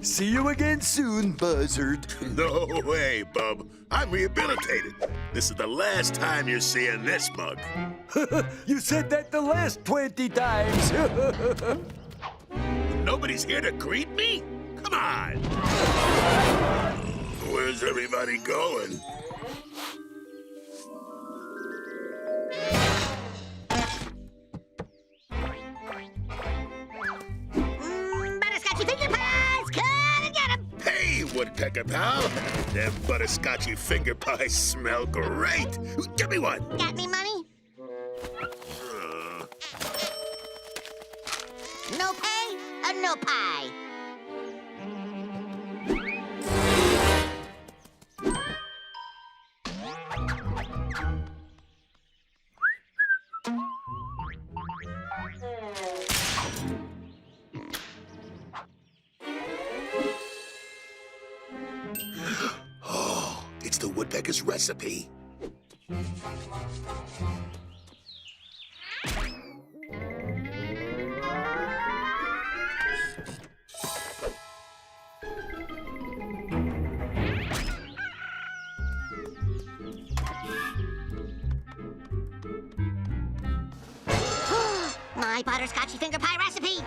See you again soon, Buzzard. No way, Bub. I'm rehabilitated. This is the last time you're seeing this mug. You said that the last 20 times. Nobody's here to greet me? Come on. Where's everybody going? Butterscotchy finger pies! Come and get 'em! Hey, Woodpecker pal. Them butterscotchy finger pies smell great. Give me one. Got any money? No pay or no pie? Oh, it's the Woodpecker's recipe. My butterscotchy finger pie recipe!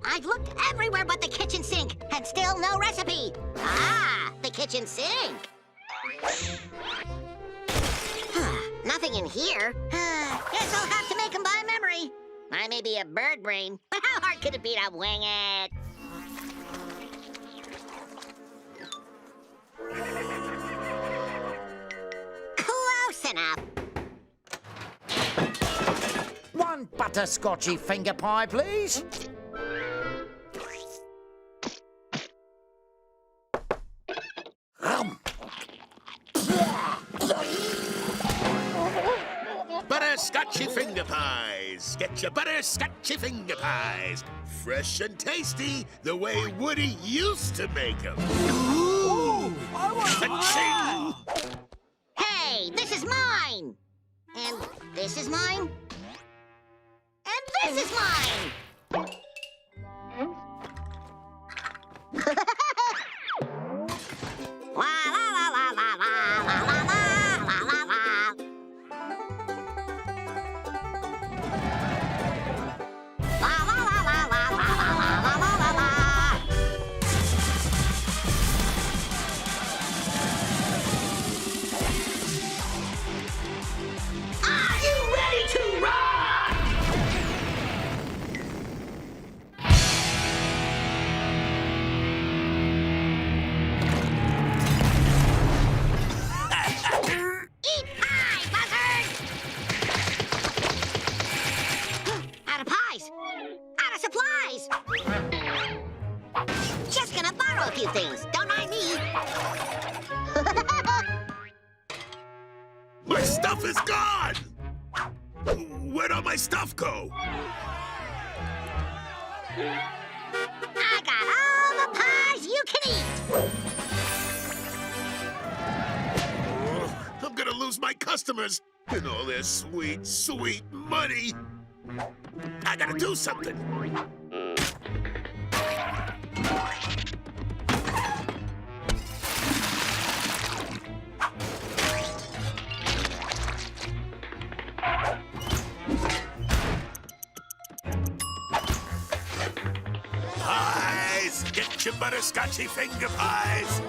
I've looked everywhere but the kitchen sink, and still no recipe. Ah, the kitchen sink. Nothing in here. Guess I'll have to make them by memory. I may be a bird brain, but how hard could it be to wing it? Close enough. One butterscotchy finger pie, please. Butterscotchy finger pies. Get your butterscotchy finger pies. Fresh and tasty, the way Woody used to make them. Ooh, I want Ka-ching! Hey, this is mine. And this is mine. And this is mine. La la la la la la la la la la la la. La la la la la la la la la la la. Are you ready to rock? Eat pie, Buzzard! Out of pies. Out of supplies. Just gonna borrow a few things. Don't mind me. My stuff is gone! Where'd all my stuff go? I got all the pies you can eat. I'm gonna lose my customers and all their sweet, sweet money. I gotta do something. Pies! Get your butterscotchy finger pies!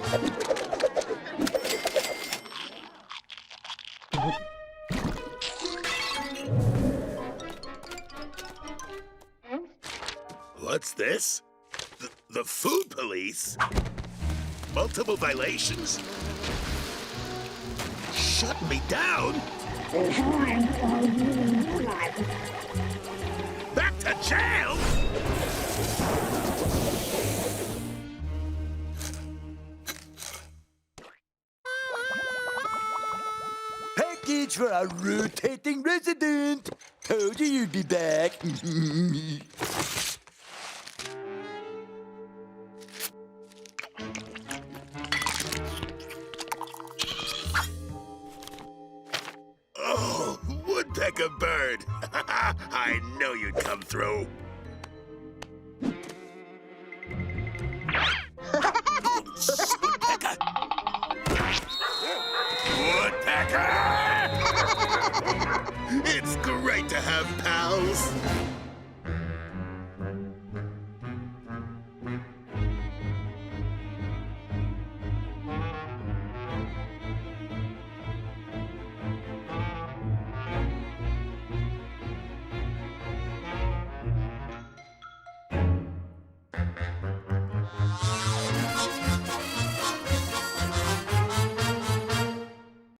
What's this? The food police? Multiple violations? Shut me down? Back to jail? Package for our rotating resident. Told you you'd be back. like a bird. I know you'd come through.